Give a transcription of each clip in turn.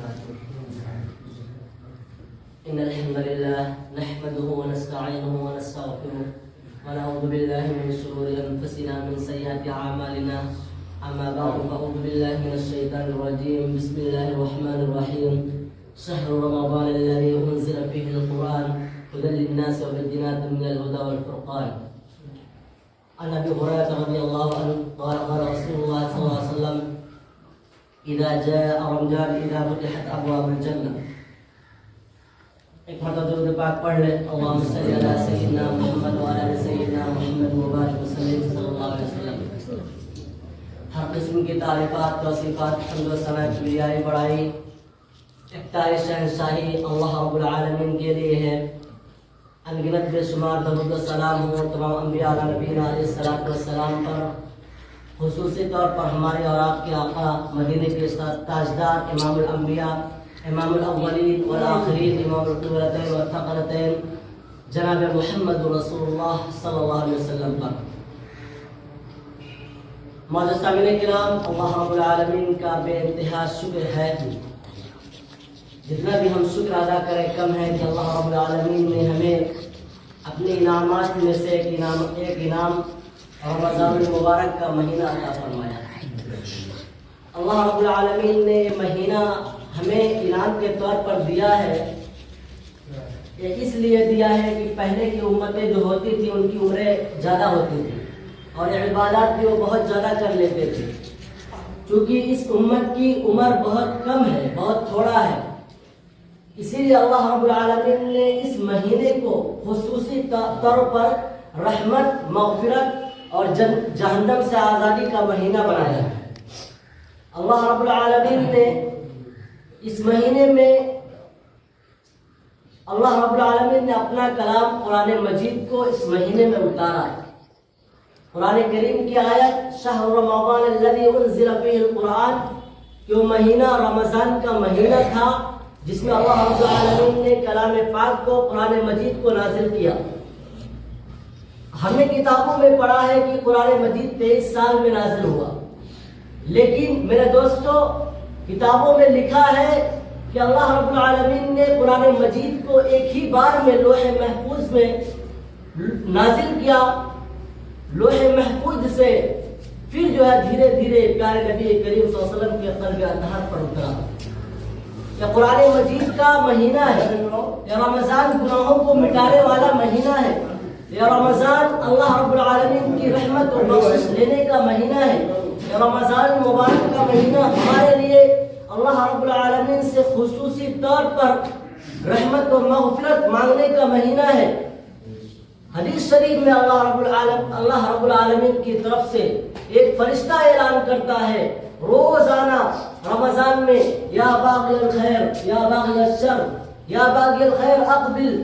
وبركاته. إن الحمد لله نحمده ونستعينه ونستغفره ونعوذ بالله من شرور أنفسنا من سيئات أعمالنا. أما بعد فأعوذ بالله من الشيطان الرجيم. بسم الله الرحمن الرحيم. شهر رمضان الذي أنزل فيه القرآن هدى للناس وبينات من الهدى والفرقان. عن أبي هريرة رضي الله عنه قال قال رسول الله صلى الله عليه وسلم إذا جاء رمضان إذا فتحت أبواب الجنة. ایک مرتبہ درود پاک پڑھ لیں. اللہم صلی علی سیدنا محمد وعلی آل سیدنا محمد مبارک وسلم صلی اللہ علیہ وسلم. ہر قسم کی تعریفات توصیفات حمد و ثنا کبریائی بڑائی اختیار شہنشاہی اللہ رب العالمین کے لیے ہے. انگنت بے شمار درود و سلام ہو تمام انبیاء علیہ نبینا علیہ الصلوۃ والسلام پر، خصوصی طور پر ہمارے اور آپ کے آقا مدینے کے تاجدار امام الانبیاء امام الاولین والآخرین امام القبلتین والثقلتین جناب محمد رسول اللہ صلی اللہ علیہ وسلم پر. معزز سامعین کرام، اللہ رب العالمین کا بے انتہا شکر ہے. جتنا بھی ہم شکر ادا کریں کم ہے کہ اللہ رب العالمین نے ہمیں اپنے انعامات میں سے ایک انعام رمضان المبارک کا مہینہ عطا فرمایا. اللہ رب العالمین نے یہ مہینہ ہمیں انعام کے طور پر دیا ہے. یہ اس لیے دیا ہے کہ پہلے کی امتیں جو ہوتی تھیں ان کی عمریں زیادہ ہوتی تھیں اور عبادات بھی وہ بہت زیادہ کر لیتے تھے. چونکہ اس امت کی عمر بہت کم ہے، بہت تھوڑا ہے، اسی لیے اللہ رب العالمین نے اس مہینے کو خصوصی طور پر رحمت، مغفرت اور جہنم سے آزادی کا مہینہ بنایا ہے. اللہ رب العالمین نے اس مہینے میں اللہ رب العالمین نے اپنا کلام قرآن مجید کو اس مہینے میں اتارا ہے. قرآن کریم کی آیت شہر رمضان الذی انزل فیہ القرآن، کہ وہ مہینہ رمضان کا مہینہ تھا جس میں اللہ رب العالمین نے کلام پاک کو قرآن مجید کو نازل کیا. ہم نے کتابوں میں پڑھا ہے کہ قرآن مجید 23 سال میں نازل ہوا، لیکن میرے دوستو کتابوں میں لکھا ہے کہ اللہ رب العالمین نے قرآن مجید کو ایک ہی بار میں لوح محفوظ میں نازل کیا. لوح محفوظ سے پھر جو ہے دھیرے دھیرے پیارے نبی کریم صلی اللہ علیہ وسلم کے قلب اطہر پر اترا. یہ قرآن مجید کا مہینہ ہے. یہ رمضان گناہوں کو مٹانے والا مہینہ ہے. یہ رمضان اللہ رب العالمین کی رحمت اور بخشش لینے کا مہینہ ہے. یہ رمضان مبارک کا مہینہ ہمارے لیے اللہ رب العالمین سے خصوصی طور پر رحمت اور مغفرت مانگنے کا مہینہ ہے. حدیث شریف میں اللہ رب العالمین کی طرف سے ایک فرشتہ اعلان کرتا ہے روزانہ رمضان میں، یا باغی الخیر یا باغی الشر، یا باغی الخیر اقبل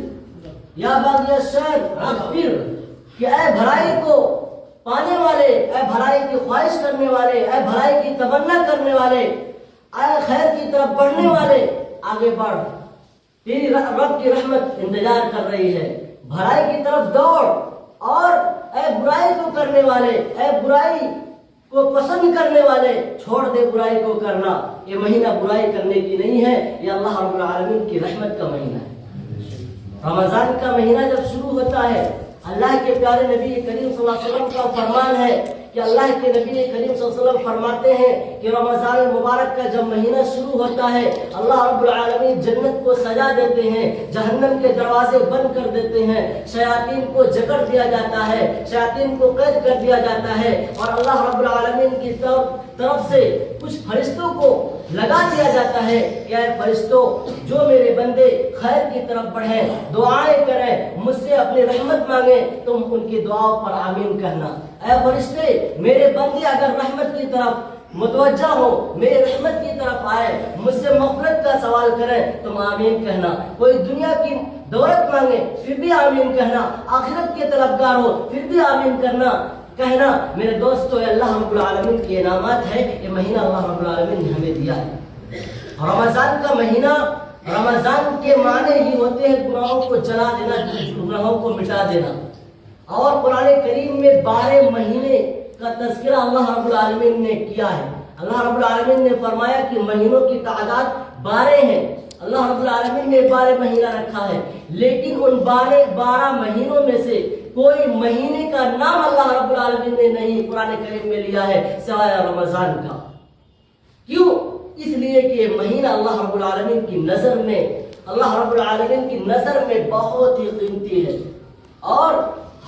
یا باغی الشر اغفر، کہ اے بھلائی کو پانے والے، اے بھلائی کی خواہش کرنے والے، اے بھلائی کی تمنا کرنے والے، اے خیر کی طرف بڑھنے والے، آگے بڑھ، تیری رب کی رحمت انتظار کر رہی ہے. بھلائی کی طرف دوڑ، اور اے برائی کو کرنے والے، اے برائی کو پسند کرنے والے، چھوڑ دے برائی کو کرنا. یہ مہینہ برائی کرنے کی نہیں ہے، یہ اللہ رب العالمین کی رحمت کا مہینہ ہے. رمضان کا مہینہ جب شروع ہوتا ہے، اللہ کے پیارے نبی کریم صلی اللہ علیہ وسلم کا فرمان ہے کہ اللہ کے نبی کریم صلی اللہ علیہ وسلم فرماتے ہیں کہ رمضان المبارک کا جب مہینہ شروع ہوتا ہے اللہ رب العالمین جنت کو سجا دیتے ہیں، جہنم کے دروازے بند کر دیتے ہیں، شیاطین کو جکڑ دیا جاتا ہے، شیاطین کو قید کر دیا جاتا ہے، اور اللہ رب العالمین کی طرف سے کچھ فرشتوں کو لگا دیا جاتا ہے کہ اے فرشتوں جو میرے بندے خیر کی طرف بڑھیں، دعائیں کریں، مجھ سے اپنی رحمت مانگیں، تم ان کی دعاؤں پر آمین کہنا. اے فرشتے میرے بندے اگر رحمت کی طرف متوجہ ہو، میرے رحمت کی طرف آئے، مجھ سے مغفرت کا سوال کریں، تم آمین کہنا. کوئی دنیا کی دولت مانگے پھر بھی آمین کہنا، آخرت کے طلبگار ہو پھر بھی آمین کہنا. میرے دوستو یہ اللہ رب العالمین کے انعامات ہے. یہ مہینہ اللہ رب العالمین نے ہمیں دیا ہے. رمضان کا مہینہ، رمضان کے معنی ہی ہوتے ہیں گناہوں کو جلا دینا، گناہوں کو مٹا دینا. اور قرآن کریم میں 12 مہینے کا تذکرہ اللہ رب العالمین نے کیا ہے. اللہ رب العالمین نے فرمایا کہ مہینوں کی تعداد 12 ہیں. اللہ رب العالمین نے 12 مہینہ رکھا ہے، لیکن ان 12 مہینوں میں سے کوئی مہینے کا نام اللہ رب العالمین نے نہیں قرآن کریم میں لیا ہے سوائے رمضان کا. کیوں؟ اس لیے کہ یہ مہینہ اللہ رب العالمین کی نظر میں بہت ہی قیمتی ہے، اور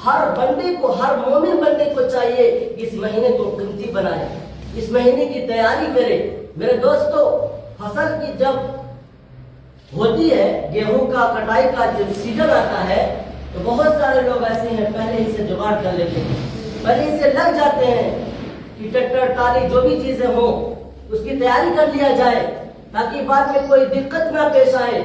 ہر بندے کو، ہر مومن بندے کو چاہیے کہ اس مہینے کو قیمتی بنائے، اس مہینے کی تیاری کرے. میرے دوستو، فصل کی جب ہوتی ہے، گیہوں کا کٹائی کا جب سیزن آتا ہے تو بہت سارے لوگ ایسے ہیں پہلے ہی سے جگاڑ کر لیتے ہیں، پہلے ہی سے لگ جاتے ہیں کہ ٹریکٹر ٹالی جو بھی چیزیں ہوں اس کی تیاری کر لیا جائے تاکہ بعد میں کوئی دقت نہ پیش آئے.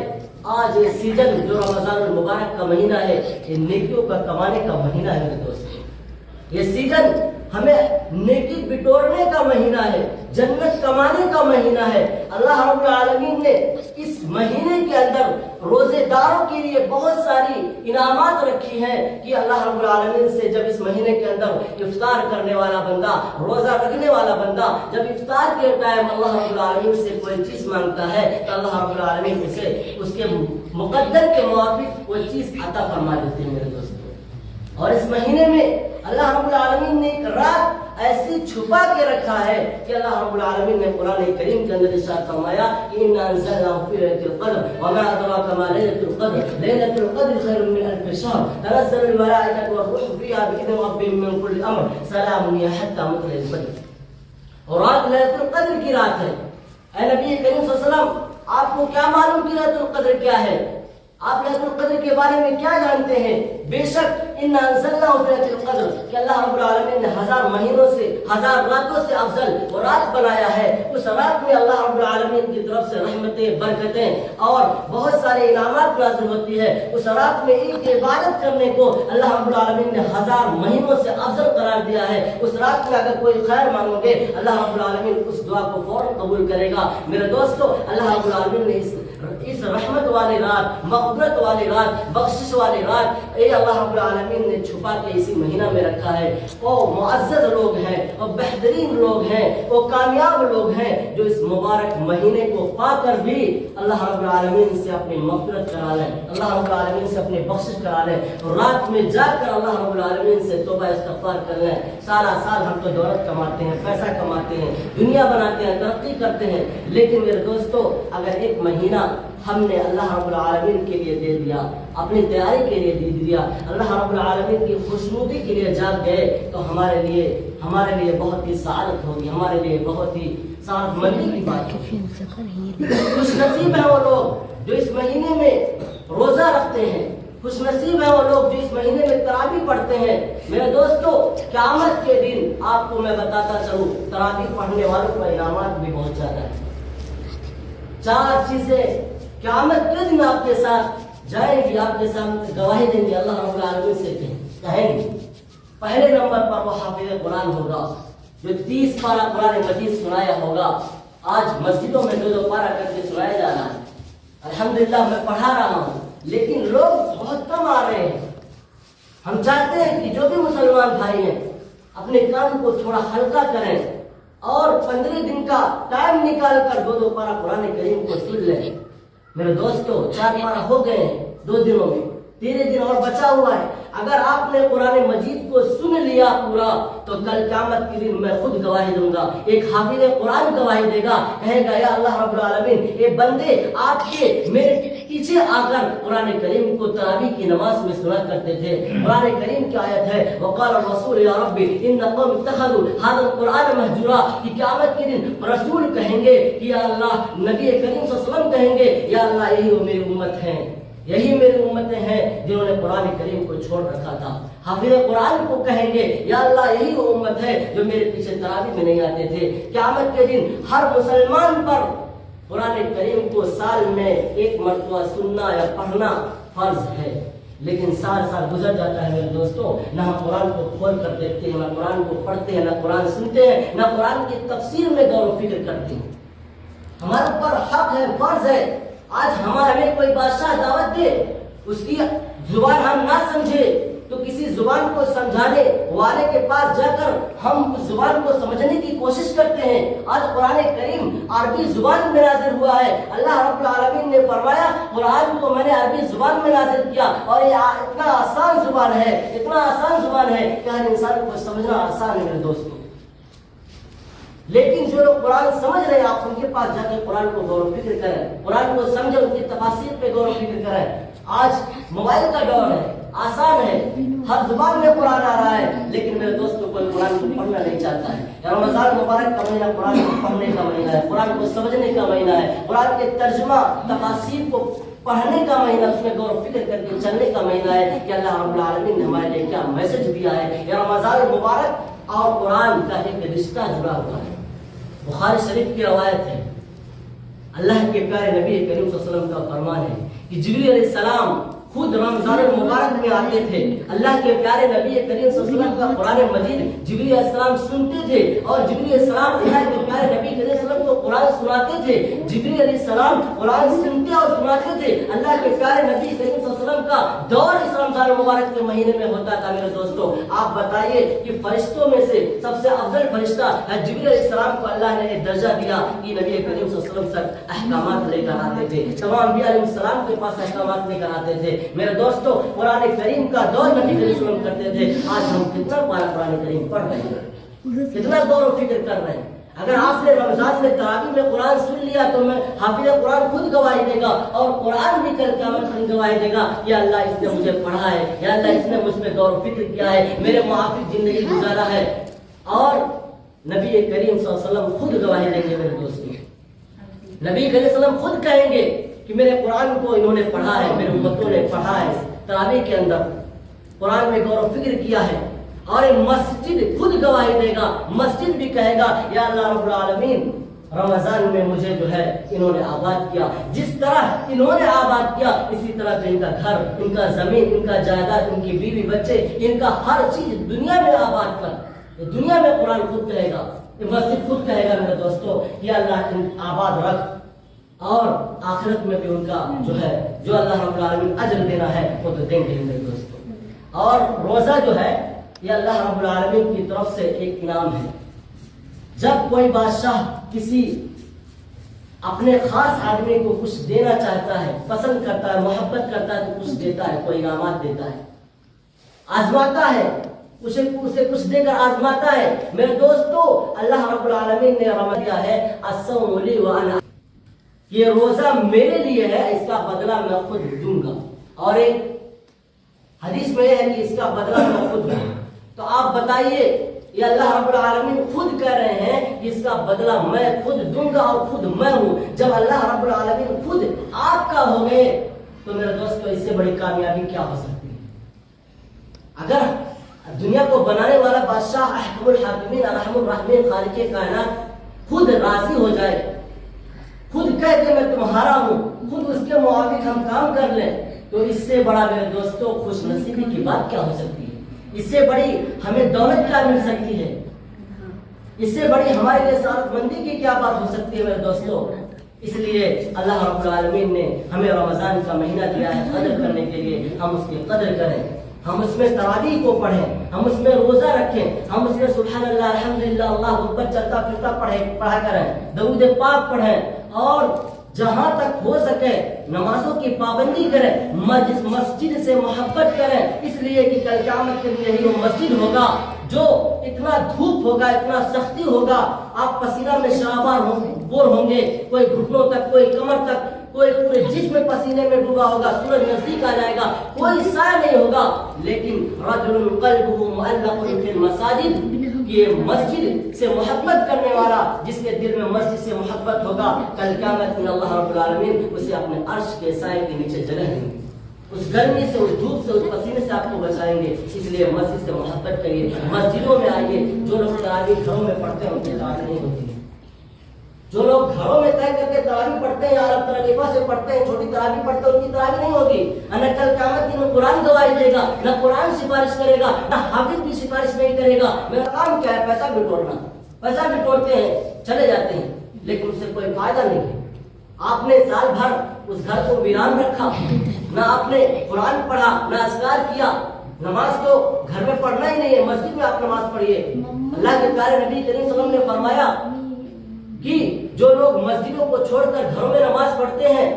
آج یہ سیزن جو رمضان المبارک کا مہینہ ہے، یہ نیکیوں کا کمانے کا مہینہ ہے. میرے دوست، یہ سیزن ہمیں نیکی بٹورنے کا مہینہ ہے، جنت کمانے کا مہینہ ہے. اللہ رب العالمین نے اس مہینے کے اندر روزے داروں کے لیے بہت ساری انعامات رکھی ہیں کہ اللہ رب العالمین سے جب اس مہینے کے اندر افطار کرنے والا بندہ، روزہ رکھنے والا بندہ جب افطار کے ٹائم اللہ رب العالمین سے کوئی چیز مانگتا ہے تو اللہ رب العالمین اسے اس کے مقدر کے موافق کوئی چیز عطا فرما دیتے ہیں. میرے دوستوں، اور اس مہینے میں اللہ رب العالمین نے ایک رات ایسی چھپا کے رکھا ہے کہ اللہ رب العالمین نے قرآن کریم کے اندر ارشاد فرمایا کہ انا انزلناه في ليلة القدر وما ادراك ما ليلة القدر ليلة القدر خير من الف شهر تنزل الملائكة والروح فيها بإذن ربهم من كل امر سلام هي حتى مطلع الفجر. اور رات ليلة القدر کی رات ہے. اے نبی کریم صلی اللہ علیہ وسلم، آپ کو کیا معلوم کہ ليلة القدر کیا ہے؟ آپ ليلة القدر کے بارے میں کیا جانتے ہیں؟ بے شک انا انزلناه في ليلة القدر کہ اللہ رب العالمین نے 1000 مہینوں سے، 1000 راتوں سے افضل وہ رات بنایا ہے. اس رات میں اللہ رب العالمین کی طرف سے رحمتیں، برکتیں اور بہت سارے انعامات نازل ہوتی ہے. اس رات میں ایک عبادت کرنے کو اللہ رب العالمین نے 1000 مہینوں سے افضل قرار دیا ہے. اس رات میں اگر کوئی خیر مانگو گے اللہ رب العالمین اس دعا کو فوراً قبول کرے گا. میرے دوستو، اللہ رب العالمین نے اس رحمت والی رات، مغفرت والی رات، بخشش والی رات اللہ رب العالمین نے چھپا کے اسی مہینہ میں رکھا ہے. وہ معزز لوگ ہیں، وہ بہترین لوگ ہیں، وہ کامیاب لوگ ہیں جو اس مبارک مہینے کو پا کر بھی اللہ رب العالمین سے اپنی مغفرت کرا لیں، اللہ رب العالمین سے اپنی بخشش کرا لیں، اور رات میں جا کر اللہ رب العالمین سے توبہ استغفار کر لیں. سارا سال ہم تو دولت کماتے ہیں، پیسہ کماتے ہیں، دنیا بناتے ہیں، ترقی کرتے ہیں، لیکن میرے دوستو اگر ایک مہینہ ہم نے اللہ رب العالمین کے لیے دے دیا، اپنی تیاری کے لیے دے دیا، اللہ رب العالمین کی خوشنودی کے لیے جاگ گئے، تو ہمارے لیے بہت ہی سعادت ہوگی، ہمارے لیے بہت ہی سعادت مندی کی بات ہوگی. خوش نصیب ہیں وہ لوگ جو اس مہینے میں روزہ رکھتے ہیں، خوش نصیب ہیں وہ لوگ جو اس مہینے میں تراویح پڑھتے ہیں. میرے دوستو، قیامت کے دن آپ کو میں بتاتا چلوں، تراویح پڑھنے والوں کو انعامات بھی بہت زیادہ ہیں. 4 چیزیں قیامت کے دن آپ کے ساتھ جائیں گی، آپ کے سامنے گواہی دیں گے، اللہ رب العالمین سے کہیں گے. پہلے نمبر پر وہ حافظ قرآن ہوگا جو 30 پارہ قرآن مجید سنایا ہوگا. آج مسجدوں میں 2 پارہ کر کے سنایا جا رہا ہے، الحمدللہ میں پڑھا رہا ہوں، لیکن لوگ بہت کم آ رہے ہیں. ہم چاہتے ہیں کہ جو بھی مسلمان بھائی ہیں اپنے کام کو تھوڑا ہلکا کریں اور 15 دن کا ٹائم نکال کر 2 پارہ قرآن کریم کو سن لیں. میرے دوستو، 4 پارہ ہو گئے ہیں 2 دنوں میں، 13 دن اور بچا ہوا ہے. اگر آپ نے قرآن مجید کو سن لیا پورا تو کل قیامت کے دن میں خود گواہی دوں گا. ایک حافظ قرآن گواہی دے گا، کہے گا یا اللہ رب العالمین، یہ بندے آپ کے میرے پیچھے آ کر قرآن کریم کو تراویح کی نماز میں سنا کرتے تھے. قرآن کریم کی آیت ہے وقال الرسول یا رب ان قوم اتخذوا هذا القرآن مهجورا، کہ قیامت کے دن رسول کہیں گے کہ یا اللہ، نبی کریم صلی اللہ علیہ وسلم کہیں گے یا اللہ یہی وہ میری امت ہے، یہی میری امتیں ہیں جنہوں نے قرآن کریم کو چھوڑ رکھا تھا. حافظ قرآن کو کہیں گے یا اللہ یہی وہ امت ہے جو میرے پیچھے تراویح میں نہیں آتے تھے. قیامت کے دن ہر مسلمان پر قرآن کریم کو سال میں 1 مرتبہ سننا یا پڑھنا فرض ہے، لیکن سال گزر جاتا ہے. میرے دوستوں، نہ ہم قرآن کو کھول کر دیکھتے ہیں، نہ قرآن کو پڑھتے ہیں، نہ قرآن سنتے ہیں، نہ قرآن کی تفسیر میں غور و فکر کرتے ہیں. ہمارے اوپر حق ہے، فرض ہے. آج ہمیں کوئی بادشاہ دعوت دے، اس کی زبان ہم نہ سمجھے تو کسی زبان کو سمجھانے والے کے پاس جا کر ہم اس زبان کو سمجھنے کی کوشش کرتے ہیں. آج قرآن کریم عربی زبان میں نازل ہوا ہے. اللہ رب العالمین نے فرمایا قرآن کو میں نے عربی زبان میں نازل کیا اور یہ اتنا آسان زبان ہے، اتنا آسان زبان ہے کہ ہر انسان کو سمجھنا آسان ہے میرے دوستوں. لیکن جو لوگ قرآن سمجھ رہے ہیں آپ ان کے پاس جا کے قرآن کو غور و فکر کریں، قرآن کو سمجھیں، ان کی تفاسیر پہ غور و فکر کریں. آج موبائل کا دور ہے، آسان ہے، ہر زبان میں قرآن آ رہا ہے، لیکن میرے دوستوں کوئی قرآن کو پڑھنا نہیں چاہتا ہے. رمضان مبارک کا مہینہ قرآن کو پڑھنے کا مہینہ ہے، قرآن کو سمجھنے کا مہینہ ہے، قرآن کے ترجمہ تفاسیر کو پڑھنے کا مہینہ، اس میں غور و فکر کر کے چلنے کا مہینہ ہے کہ اللہ رب العالمین نے ہمارے لیے کیا میسج دیا ہے. یہ رمضان مبارک اور قرآن کا ایک رشتہ جڑا ہوا ہے. بخاری شریف کی روایت ہے، اللہ کے پیارے نبی کریم صلی اللہ علیہ وسلم کا فرمان ہے کہ جبریل علیہ السلام خود رمضان المبارک میں آتے تھے. اللہ کے پیارے نبی کریم صلی اللہ علیہ وسلم کا قرآن مجید جبریل علیہ السلام سنتے تھے اور جبریل علیہ السلام اللہ کے پیارے نبی کریم صلی اللہ علیہ وسلم کو قرآن سناتے تھے. جبریل علیہ السلام قرآن سنتے اور سناتے تھے. اللہ کے پیارے نبی کریم صلی اللہ علیہ وسلم کا دور اس رمضان المبارک کے مہینے میں ہوتا تھا. میرے دوستوں آپ بتائیے کہ فرشتوں میں سے سب سے افضل فرشتہ جبریل علیہ السلام کو اللہ نے ایک درجہ دیا کہ نبی کریم صلی اللہ علیہ وسلم سے احکامات لے کر آتے تھے. تمام انبیاء علیہ السلام کے پاس احکامات لے کر آتے تھے. میرے دوستو قرآن کریم کا دور نبی کریم صلی اللہ علیہ وسلم کرتے تھے. آج ہم کتنا قرآن کریم پڑھ رہے ہیں، کتنا غور و فکر کر رہے ہیں. اگر آپ نے رمضان میں تراویح میں قرآن سن لیا تو میں حافظ قرآن خود گواہی دے گا اور قرآن بھی کل قیامت میں گواہی دے گا یا اللہ اس نے مجھے پڑھا ہے، یا اللہ اس نے مجھ پہ غور و فکر کیا ہے، میرے موافق زندگی گزارا ہے. اور نبی کریم صلی اللہ علیہ وسلم خود گواہی دیں گے. میرے دوستوں نبی کریم صلی اللہ علیہ وسلم خود کہیں گے کہ میرے قرآن کو انہوں نے پڑھا ہے، میرے امتوں نے پڑھا ہے، تراویح کے اندر قرآن میں غور و فکر کیا ہے. اور مسجد خود گواہی دے گا، مسجد بھی کہے گا یا اللہ رب العالمین رمضان میں مجھے جو ہے انہوں نے آباد کیا، جس طرح انہوں نے آباد کیا اسی طرح ان کا گھر، ان کا زمین، ان کا جائیداد، ان کی بیوی بچے، ان کا ہر چیز دنیا میں آباد کر. دنیا میں قرآن خود کہے گا، مسجد خود کہے گا میرے دوستو یا اللہ ان آباد رکھ. اور آخرت میں بھی ان کا جو ہے جو اللہ رب العالمین اجر دینا ہے وہ تو دیں گے میرے دوستو. اور روزہ جو ہے یہ اللہ رب العالمین کی طرف سے ایک انعام ہے. جب کوئی بادشاہ کسی اپنے خاص آدمی کو کچھ دینا چاہتا ہے، پسند کرتا ہے، محبت کرتا ہے تو کچھ دیتا ہے، کوئی انعامات دیتا ہے، آزماتا ہے، اسے کچھ دے کر آزماتا ہے. میرے دوستو اللہ رب العالمین نے رمضان دیا ہے الصوم لی وانا، یہ روزہ میرے لیے ہے، اس کا بدلہ میں خود دوں گا. اور ایک حدیث میں ہے کہ اس کا بدلہ میں خود دوں. تو آپ بتائیے یہ اللہ رب العالمین خود کہہ رہے ہیں کہ اس کا بدلہ میں خود دوں گا اور خود میں ہوں. جب اللہ رب العالمین خود آپ کا ہو گئے تو میرے دوستو اس سے بڑی کامیابی کیا ہو سکتی ہے. اگر دنیا کو بنانے والا بادشاہ احکم الحاکمین ارحم الراحمین خالق کائنات خود راضی ہو جائے، خود کہہ دے میں تمہارا ہوں، خود اس کے موافق ہم کام کر لیں، تو اس سے بڑا میرے دوستوں خوش نصیبی کی بات کیا ہو سکتی ہے. اس سے بڑی ہمیں دولت کیا مل سکتی ہے، اس سے بڑی ہمارے لیے سعادت مندی کی کیا بات ہو سکتی ہے میرے دوستوں. اس لیے اللہ رب العالمین نے ہمیں رمضان کا مہینہ دیا ہے قدر کرنے کے لیے. ہم اس کی قدر کریں، ہم اس میں تراویح کو پڑھیں، ہم اس میں روزہ رکھیں، ہم اس میں سبحان اللہ الحمدللہ اللہ اکبر چلتا پھرتا پڑھا کریں، درود پاک پڑھیں. اور جہاں تک ہو سکے نمازوں کی پابندی کریں، مسجد سے محبت کریں، اس لیے کہ کل قیامت کے دن یہی وہ مسجد ہوگا جو اتنا دھوپ ہوگا، اتنا سختی ہوگا، آپ پسینہ میں شرابار ہوں گے، کوئی گھٹنوں تک، کوئی کمر تک، کوئی پورے جسم پسینے میں ڈوبا ہوگا، سورج نزدیک آ جائے گا، کوئی سایہ نہیں ہوگا. لیکن رجل قلبہ معلق فی المساجد، یہ مسجد سے محبت کرنے والا جس کے دل میں مسجد سے محبت ہوگا، کل قیامت میں اللہ رب العالمین اسے اپنے عرش کے سائے کے نیچے جگہ دیں گے. اس گرمی سے، اس دھوپ سے، اس پسینے سے آپ کو بچائیں گے. اس لیے مسجد سے محبت کریے، مسجدوں میں آئیے. جو لوگ تراویح گھروں میں پڑھتے ہیں ان کی تراویح نہیں ہوتی ہے. جو لوگ گھروں میں طے کر کے تراویح پڑھتے ہیں یا الگ طریقہ سے پڑھتے ہیں، چھوٹی تراویح پڑھتے ہیں، ان کی تراویح نہیں ہوگی. نہ کل قیامت میں قرآن گواہی دے گا، نہ قرآن سفارش کرے گا، نہ حافظ بھی سفارش نہیں کرے گا. میرا کام کیا ہے؟ پیسہ بٹورنا. پیسہ بٹورتے ہیں، چلے جاتے ہیں، لیکن اس سے کوئی فائدہ نہیں ہے. آپ نے سال بھر اس گھر کو ویران رکھا، نہ آپ نے قرآن پڑھا، نہ اذکار کیا، نماز تو گھر میں پڑھنا ہی نہیں ہے، مسجد میں آپ نماز پڑھیے۔ اللہ کے پیارے نبی کریم صلی اللہ علیہ وسلم نے فرمایا کہ جو لوگ مسجدوں کو چھوڑ کر گھروں میں نماز پڑھتے ہیں،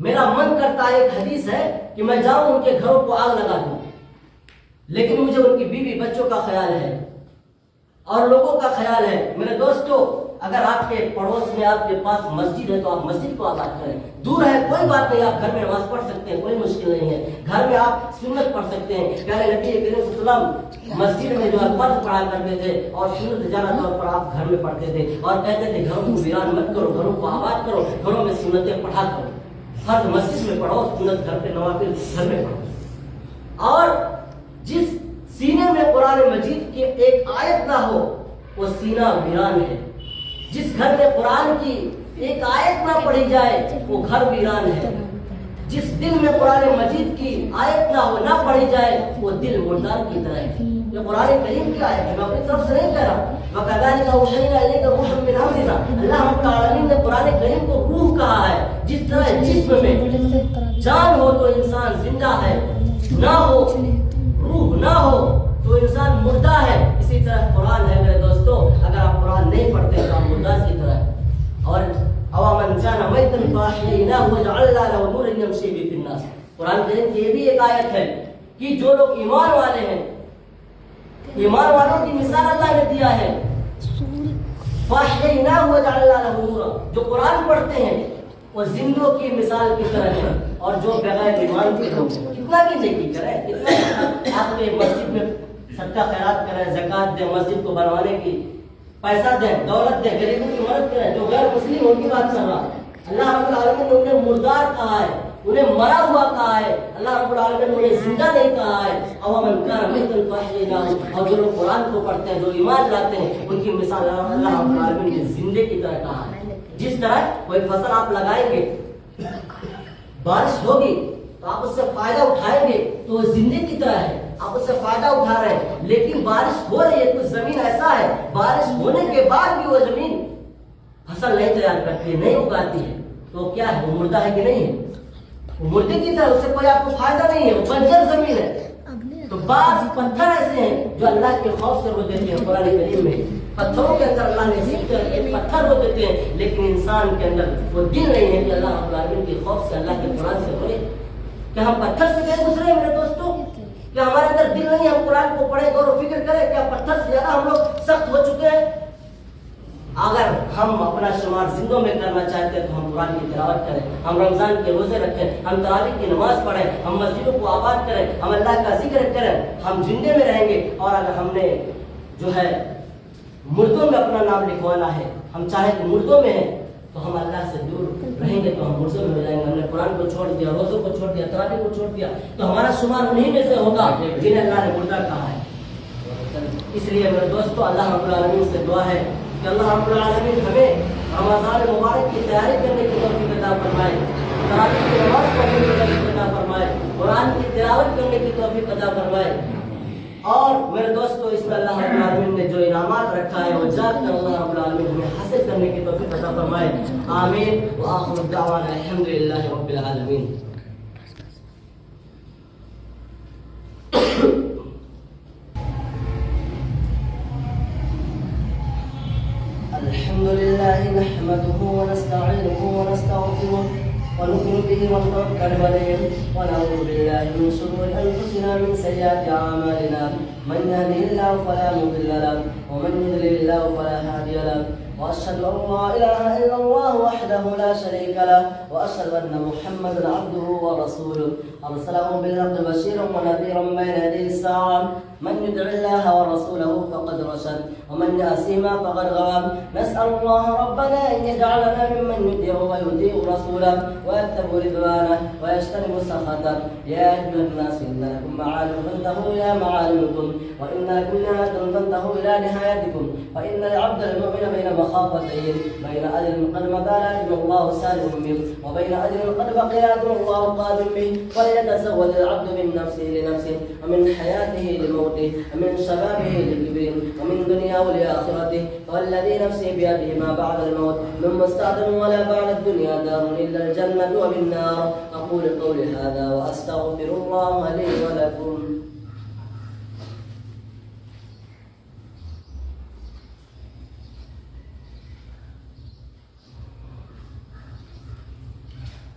میرا من کرتا ہے، ایک حدیث ہے کہ میں جاؤں ان کے گھروں کو آگ لگا دوں، لیکن مجھے ان کی بیوی بچوں کا خیال ہے اور لوگوں کا خیال ہے۔ میرے دوستو، اگر آپ کے پڑوس میں آپ کے پاس مسجد ہے تو آپ مسجد کو آباد کریں۔ دور ہے کوئی بات نہیں، آپ گھر میں نماز پڑھ سکتے ہیں، کوئی مشکل نہیں ہے، گھر میں آپ سنت پڑھ سکتے ہیں۔ پیارے نبی کریم صلی اللہ علیہ وسلم مسجد میں جو فرض پڑھا کرتے تھے اور سنت زیادہ طور پر آپ گھر میں پڑھتے تھے اور کہتے تھے گھروں کو ویران مت کرو، گھروں کو آباد کرو، گھروں میں سنتیں پڑھا کرو، فرض مسجد میں پڑھو، سنت گھر پہ، نوافل گھر میں پڑھو۔ اور جس سینے میں قرآن مجید کی ایک آیت نہ ہو وہ سینہ ویران ہے۔ جس گھر میں قرآن کی ایک آیت نہ پڑھی جائے وہ گھر ویران ہے۔ جس دل میں قرآن مجید کی آیت نہ پڑھی جائے وہ دل مردار کی طرح ہے۔ یہ قرآن کریم کی آیت ہے، میں اپنی طرف سے نہیں کہہ رہا۔ وَكَذَلِكَ أَوْحَيْنَا إِلَيْكَ رُوحًا مِّنْ أَمْرِنَا، اللہ رب العالمین نے قرآن کریم کو روح کہا ہے۔ جس طرح جسم میں جان ہو تو انسان زندہ ہے، نہ ہو روح نہ ہو تو انسان مردہ ہے، اسی طرح قرآن ہے میرے دوستو۔ اگر آپ قرآن نہیں پڑھتے تو آپ مردہ کی طرح ہے۔ اور أَوَمَنْ كَانَ مَيْتًا فَأَحْيَيْنَاهُ وَجَعَلْنَا لَهُ نُورًا يَمْشِي بِهِ فِي النَّاسِ، قرآن کریم کی یہ بھی ایک آیت ہے کہ جو لوگ ایمان والے ہیں، ایمان والوں کی مثال اللہ نے دیا ہے، فَأَحْيَيْنَاهُ وَجَعَلْنَا لَهُ نُورًا، جو قرآن پڑھتے ہیں وہ زندوں کی مثال کی طرح ہے، اور جو بغیر ایمان کے لوگ کتنا بھی نیکی کرے، کتنا آپ کے مسجد میں صدقہ خیرات کریں، زکات دیں، مسجد کو بنوانے کی پیسہ دیں، دولت دیں، غریبوں کی مدد کریں، جو غیر مسلم ان کی بات کر رہا ہے۔ اللہ رب العالمین نے انہیں مردار کہا ہے، انہیں مرا ہوا کہا ہے، اللہ رب العالمین نے انہیں زندہ نہیں کہا ہے۔ أَوَمَنْ كَانَ مَيْتًا فَأَحْيَيْنَاهُ، اور جو لوگ قرآن کو پڑھتے ہیں، جو ایمان لاتے ہیں، ان کی مثال اللہ رب العالمین نے زندے کی طرح کہا ہے۔ جس طرح کوئی فصل آپ لگائیں گے، بارش ہوگی تو آپ اس سے فائدہ اٹھائیں گے تو وہ زندے کی طرح ہے، آپ اس سے فائدہ اٹھا رہے ہیں۔ لیکن بارش ہو رہی ہے، کچھ زمین ایسا ہے بارش ہونے کے بعد بھی وہ زمین فصل نہیں تیار کرتی ہے، نہیں اگاتی ہے، تو کیا ہے، وہ مردہ ہے کہ نہیں ہے؟ وہ مردے کی طرح، اس سے کوئی آپ کو فائدہ نہیں ہے، وہ بنجر زمین ہے۔ تو بعض پتھر ایسے ہیں جو اللہ کے خوف سے رو دیتے ہیں۔ قرآن کریم میں پتھروں کے اندر اللہ نے ذکر کر کے پتھر رو دیتے ہیں، لیکن انسان کے اندر وہ دل نہیں ہے کہ اللہ رب العالمین کے خوف سے، اللہ کے قرآن سے روئے۔ کیا ہم پتھر سے بے گزرے ہیں میرے دوستوں؟ کیا ہمارے اندر دل نہیں ہے ہم قرآن کو پڑھیں، غور و فکر کریں؟ کیا پتھر سے زیادہ ہم لوگ سخت ہو چکے ہیں؟ اگر ہم اپنا شمار زندوں میں کرنا چاہتے ہیں تو ہم قرآن کی تلاوت کریں، ہم رمضان کے روزے رکھیں، ہم تراویح کی نماز پڑھیں، ہم مسجدوں کو آباد کریں، ہم اللہ کا ذکر کریں، ہم زندے میں رہیں گے۔ اور اگر ہم نے جو ہے مردوں میں اپنا نام لکھوانا ہے، ہم چاہیں کہ مردوں میں ہیں، تو ہم اللہ سے دور رہیں گے تو ہم مردوں میں ہو جائیں گے۔ ہم نے قرآن کو چھوڑ دیا، روزوں کو چھوڑ دیا، تراویح کو چھوڑ دیا، تو ہمارا شمار انہی میں سے ہوگا جنہیں اللہ نے مردہ کہا ہے۔ اس لیے میرے دوستو، اللہ رب العالمین سے دعا ہے کہ اللہ رب العالمین ہمیں رمضان مبارک کی تیاری کرنے کی توفیق عطا فرمائے، تراویح کی نماز پڑھنے کی توفیق عطا فرمائے، قرآن کی تلاوت کرنے کی توفیق عطا فرمائے۔ اور میرے دوستو، اس میں اللہ رب العالمین نے جو انعامات رکھا ہے وہ جان کر اللہ رب العالمین ہمیں حاصل کرنے کی توفیق عطا فرمائے۔ آمین وآخر دعوانا الحمدللہ رب العالمین۔ الحمد لله نحمده ونستعينه ونستغفره ونؤمن به ونتوكل عليه ونعوذ بالله من شرور انفسنا من سيئات اعمالنا من يهده الله فلا مضل له ومن يضلل الله فلا هادي له واشهد ان لا اله الا الله وحده لا شريك له واشهد ان محمدا عبده ورسوله ارسله بالحق بشيرا ونذيرا بين يدي الساعه من يطع الله ورسوله فقد رشد ومن يعصهما فقد غوى نسأل الله ربنا أن يجعلنا ممن يطيع ويطيع رسوله ويكتب رضوانه ويجتنب سخطه يا أيها الناس إن لكم معالم فانتهوا إلى معالمكم وإن لكم نهاية فانتهوا إلى نهايتكم فإن العبد المؤمن بين مخافتين بين أجر قد مضى لكن الله سالم منه وبين أجر قد بقي لكن الله قادم به وليتزود العبد من نفسه لنفسه ومن حياته لموته ومن شبابه لكبره ومن دنياه لآخرته والذي نفسي بيده ما بعد الموت من مستعد ولا بعد الدنيا دار إلا الجنة وبالنار أقول قولي هذا وأستغفر الله لي ولكم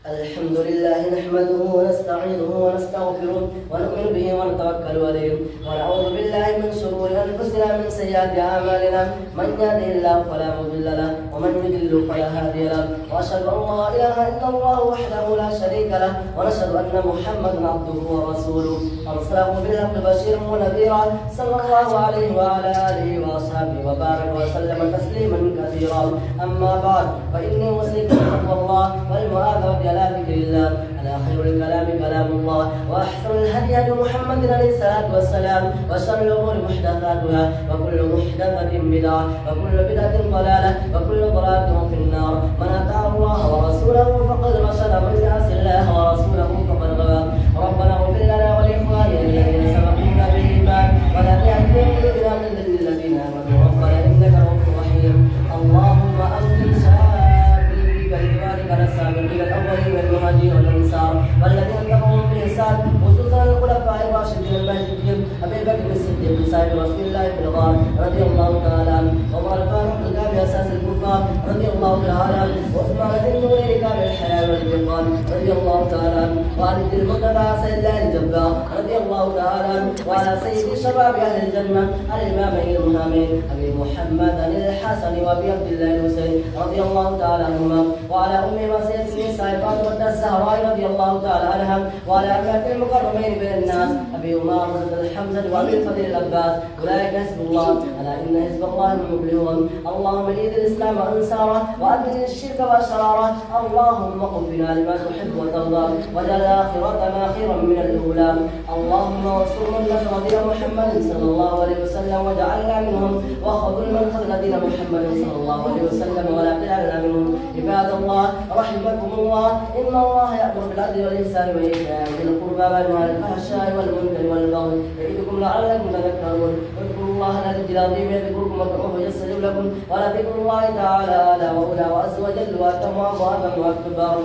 الحمد لله نحمده ونستعينه ونستغفره ونؤمن به ونتوكل عليه ونعوذ بالله من شرور انفسنا من سيئات اعمالنا من يهده الله فلا مضل له ومن يضلل فلا هادي له واشهد ان لا اله الا الله وحده لا شريك له ونشهد ان محمدا عبده ورسوله ارسله بالحق بشيرا ونذيرا صلى الله عليه وعلى اله واصحابه وبارك وسلم تسليما كثيرا اما بعد فاني اوصيكم بتقوى الله والمؤاخذه على ذكر الله على خير الكلام كلام الله واحسن الهدي هدي محمد عليه الصلاه والسلام وشر الامور محدثاتها وكل محدثه بدعه وكل بدعه ضلاله وكل ضلاله في النار من اتى الله ورسوله فقد رشد ومن يعص الله ورسوله فقد غوى ربنا اغفر لنا ولاخواننا الذين سبقونا بالايمان ولا تجعل في قلوبنا غلا للذين امنوا ربنا انك رؤوف رحيم اللهم انزل سابقين بإيمانك على السابقين الاولين والمهاجرين والانصار والذين اتبعوهم باحسان خصوصا الخلفاء الراشدين المهديين ابي بكر الصديق صاحب رسول الله في الغار رضي الله تعالى عنه وعمر الفاروق الكافي اساس الكفار رضي الله تعالى عنه وعثمان ذي النورين كامل الحياه والانتقام رضي الله تعالى عنه وعن المرتضى سيد الله الجبار رضي الله تعالى عنه وعلى سيد شباب اهل الجنه الامامين الامامين ابي محمد الحسن وابي عبد الله الحسين رضي الله تعالى عنهما وعلى امهما سيد النساء فاطمه الزهراء رضي الله تعالى عنها وعلى ابناء المقربين بين الناس ابي امامه الحمزه وابي الفضل العباس اولئك حزب الله الا ان حزب الله هم المفلحون اللهم ايد الاسلام وانصاره واذل الشرك واشراره اللهم قم بنا لما تحب وترضى واجعل اخرتنا خيرا من الاولى اللهم وانصر من نصر دين محمد صلى الله عليه وسلم وجعلنا منهم وخذل من خذل دين محمد صلى الله عليه وسلم ولا تجعلنا منهم عباد الله رحمكم الله ان الله يامر بالعدل والاحسان وايتاء ذي القربى وينهى عن الفحشاء والمنكر والبغي يعظكم لعلكم تذكرون اذكروا الله العلي العظيم يذكركم وادعوه يستجب لكم ولذكر الله تعالى اعلى واولى وعز وجل واتم واعظم واكبر